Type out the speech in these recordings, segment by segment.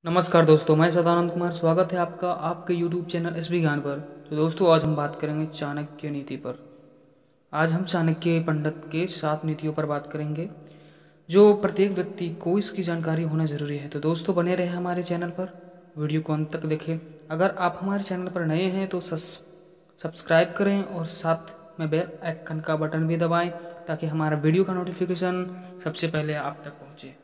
नमस्कार दोस्तों, मैं सदानंद कुमार। स्वागत है आपका आपके YouTube चैनल एसबी ज्ञान पर। तो दोस्तों, आज हम बात करेंगे चाणक्य नीति पर। आज हम चाणक्य पंडित के 7 नीतियों पर बात करेंगे जो प्रत्येक व्यक्ति को इसकी जानकारी होना जरूरी है। तो दोस्तों, बने रहे हमारे चैनल पर, वीडियो को अंत तक देखें। अगर आप हमारे चैनल पर नए हैं तो सब्सक्राइब करें और साथ में बेल आइकन का बटन भी दबाएं ताकि हमारा वीडियो का नोटिफिकेशन सबसे पहले आप तक पहुँचे।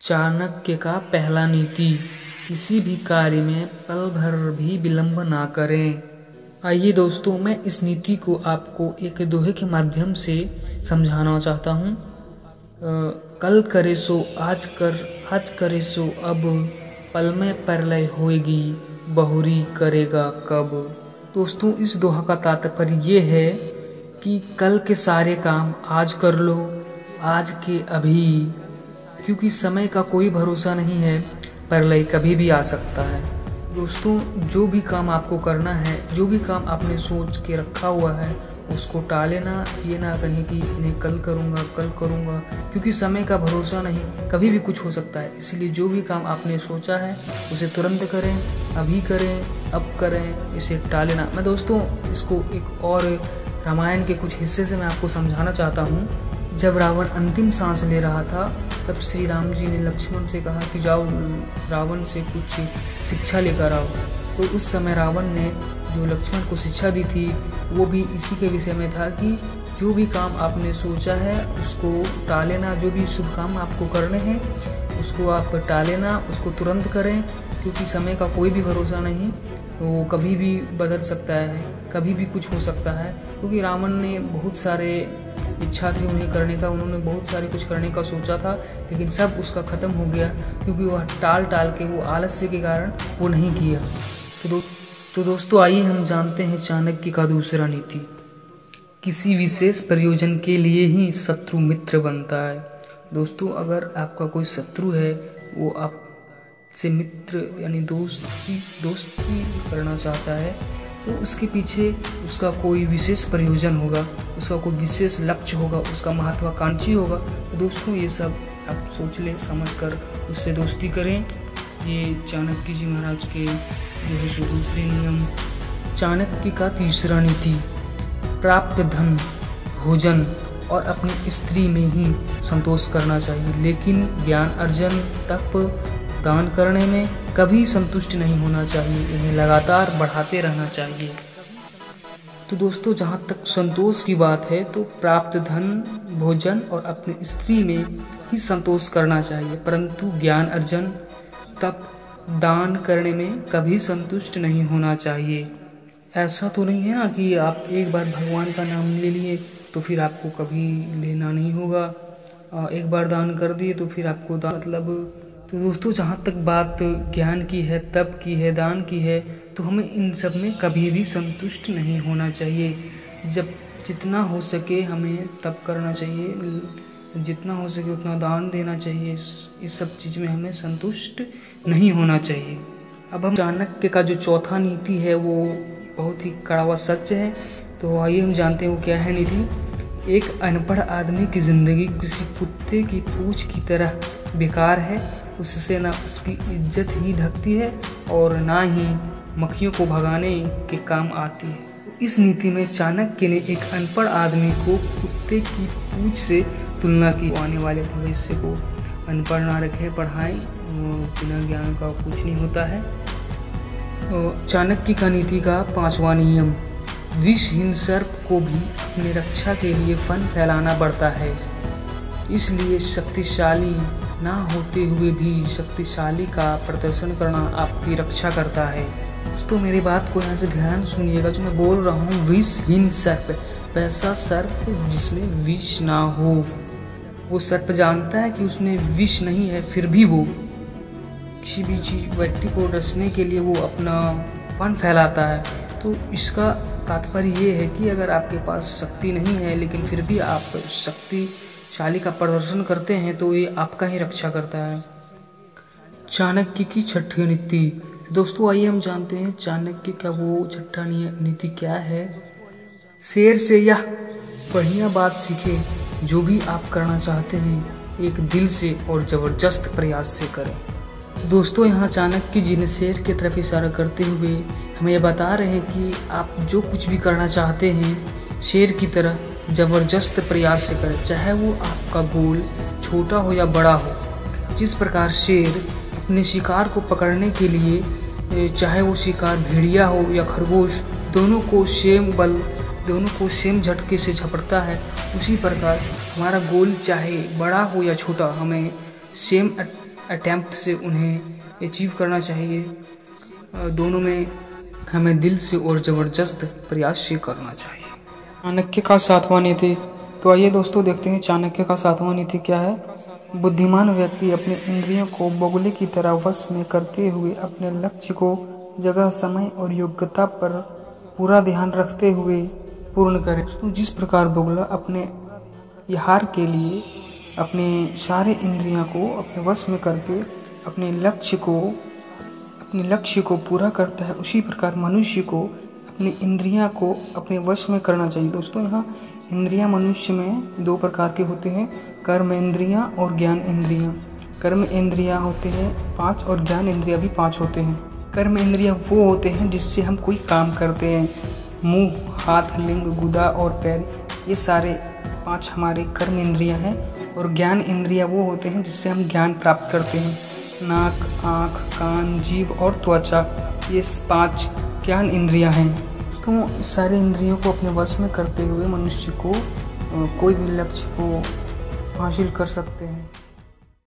चाणक्य का पहला नीति, किसी भी कार्य में पल भर भी विलंब ना करें। आइए दोस्तों, मैं इस नीति को आपको एक दोहे के माध्यम से समझाना चाहता हूँ। कल करे सो आज कर, आज करे सो अब, पल में प्रलय होएगी, बहुरी करेगा कब। दोस्तों, इस दोहा का तात्पर्य ये है कि कल के सारे काम आज कर लो, आज के अभी, क्योंकि समय का कोई भरोसा नहीं है, प्रलय कभी भी आ सकता है। दोस्तों, जो भी काम आपको करना है, जो भी काम आपने सोच के रखा हुआ है, उसको टाले ना। ये ना कहें कि इन्हें कल करूँगा, क्योंकि समय का भरोसा नहीं, कभी भी कुछ हो सकता है। इसलिए जो भी काम आपने सोचा है उसे तुरंत करें, अभी करें, अब करें, इसे टाले ना। मैं दोस्तों इसको एक और रामायण के कुछ हिस्से से मैं आपको समझाना चाहता हूँ। जब रावण अंतिम सांस ले रहा था, तब श्री राम जी ने लक्ष्मण से कहा कि जाओ रावण से कुछ शिक्षा लेकर आओ। तो उस समय रावण ने जो लक्ष्मण को शिक्षा दी थी वो भी इसी के विषय में था कि जो भी काम आपने सोचा है उसको टाले ना। जो भी शुभ काम आपको करने हैं उसको आप टाले ना, उसको तुरंत करें, क्योंकि समय का कोई भी भरोसा नहीं, वो कभी भी बदल सकता है, कभी भी कुछ हो सकता है। क्योंकि रावण ने बहुत सारे इच्छा थी उन्हें करने का, उन्होंने बहुत सारे कुछ करने का सोचा था, लेकिन सब उसका ख़त्म हो गया क्योंकि वह टाल के, वो आलस्य के कारण वो नहीं किया। तो दोस्तों, आइए हम जानते हैं चाणक्य का दूसरा नीति। किसी विशेष प्रयोजन के लिए ही शत्रु मित्र बनता है। दोस्तों, अगर आपका कोई शत्रु है, वो आपसे मित्र यानी दोस्ती करना चाहता है, तो उसके पीछे उसका कोई विशेष प्रयोजन होगा, उसका कोई विशेष लक्ष्य होगा, उसका महत्वाकांक्षी होगा। तो दोस्तों, ये सब आप सोच ले समझ कर उससे दोस्ती करें। ये चाणक्य जी महाराज के जो है सो दूसरे नियम। चाणक्य का तीसरा नीति, प्राप्त धन, भोजन और अपनी स्त्री में ही संतोष करना चाहिए, लेकिन ज्ञान अर्जन, तप, दान करने में कभी संतुष्ट नहीं होना चाहिए, इन्हें लगातार बढ़ाते रहना चाहिए। तो दोस्तों, जहाँ तक संतोष की बात है तो प्राप्त धन, भोजन और अपनी स्त्री में ही संतोष करना चाहिए, परंतु ज्ञान अर्जन, तप, दान करने में कभी संतुष्ट नहीं होना चाहिए। ऐसा तो नहीं है ना कि आप एक बार भगवान का नाम ले लिए तो फिर आपको कभी लेना नहीं होगा, एक बार दान कर दिए तो फिर आपको मतलब। तो दोस्तों, जहाँ तक बात ज्ञान की है, तप की है, दान की है, तो हमें इन सब में कभी भी संतुष्ट नहीं होना चाहिए। जब जितना हो सके हमें तप करना चाहिए, जितना हो सके उतना दान देना चाहिए, इस सब चीज़ में हमें संतुष्ट नहीं होना चाहिए। अब हम चाणक्य का जो चौथा नीति है वो बहुत ही कड़वा सच है। तो आइए हम जानते हैं वो क्या है नीति। एक अनपढ़ आदमी की ज़िंदगी किसी कुत्ते की पूंछ की तरह बेकार है, उससे ना उसकी इज्जत ही ढकती है और ना ही मक्खियों को भगाने के काम आती है। इस नीति में चाणक्य ने एक अनपढ़ आदमी को कुत्ते की पूंछ से तुलना की। आने वाले भविष्य को अनपढ़ ना रखे, पढ़ाएं, बिना ज्ञान का कुछ नहीं होता है। चाणक्य का नीति का 5वां नियम, विषहीन सर्प को भी अपनी रक्षा के लिए फन फैलाना पड़ता है, इसलिए शक्तिशाली ना होते हुए भी शक्तिशाली का प्रदर्शन करना आपकी रक्षा करता है। दोस्तों, मेरी बात को यहाँ से ध्यान सुनिएगा, जो मैं बोल रहा हूँ विषहीन सर्प, वैसा सर्प जिसमें विष ना हो। वो सर्प जानता है कि उसमें विष नहीं है, फिर भी वो किसी भी चीज व्यक्ति को डसने के लिए वो अपना फन फैलाता है। तो इसका तात्पर्य ये है कि अगर आपके पास शक्ति नहीं है लेकिन फिर भी आप शक्तिशाली का प्रदर्शन करते हैं तो ये आपका ही रक्षा करता है। चाणक्य की छठी नीति। दोस्तों आइए हम जानते हैं चाणक्य का वो छठा नीति क्या है। शेर से यह बढ़िया बात सीखे, जो भी आप करना चाहते हैं एक दिल से और जबरदस्त प्रयास से करें। तो दोस्तों यहाँ चाणक्य जी ने शेर की तरफ इशारा करते हुए हमें ये बता रहे हैं कि आप जो कुछ भी करना चाहते हैं शेर की तरह जबरदस्त प्रयास से करें, चाहे वो आपका गोल छोटा हो या बड़ा हो। जिस प्रकार शेर अपने शिकार को पकड़ने के लिए चाहे वो शिकार भेड़िया हो या खरगोश, दोनों को सेम झटके से झपटता है, उसी प्रकार हमारा गोल चाहे बड़ा हो या छोटा, हमें सेम अटेम्प्ट से उन्हें अचीव करना चाहिए। दोनों में हमें दिल से और ज़बरदस्त प्रयास से करना चाहिए। चाणक्य का 7वां नीति। तो आइए दोस्तों देखते हैं चाणक्य का 7वां नीति क्या है। बुद्धिमान व्यक्ति अपने इंद्रियों को बगुले की तरह वश में करते हुए अपने लक्ष्य को जगह, समय और योग्यता पर पूरा ध्यान रखते हुए पूर्ण करे। तो जिस प्रकार बगुला अपने आहार के लिए अपने सारे इंद्रियों को अपने वश में करके अपने लक्ष्य को पूरा करता है, उसी प्रकार मनुष्य को अपनी इंद्रियां को अपने वश में करना चाहिए। दोस्तों यहाँ इंद्रियां मनुष्य में 2 प्रकार के होते हैं, कर्म इंद्रियां और ज्ञान इंद्रियां। कर्म इंद्रियां होते हैं 5 और ज्ञान इंद्रियां भी 5 होते हैं। कर्म इंद्रियां वो होते हैं जिससे हम कोई काम करते हैं, मुंह, हाथ, लिंग, गुदा और पैर, ये सारे 5 हमारे कर्म इंद्रियां हैं। और ज्ञान इंद्रियां वो होते हैं जिससे हम ज्ञान प्राप्त करते हैं, नाक, आँख, कान, जीभ और त्वचा, ये 5 ज्ञान इंद्रियां हैं। दोस्तों इस सारे इंद्रियों को अपने वश में करते हुए मनुष्य को कोई भी लक्ष्य को हासिल कर सकते हैं।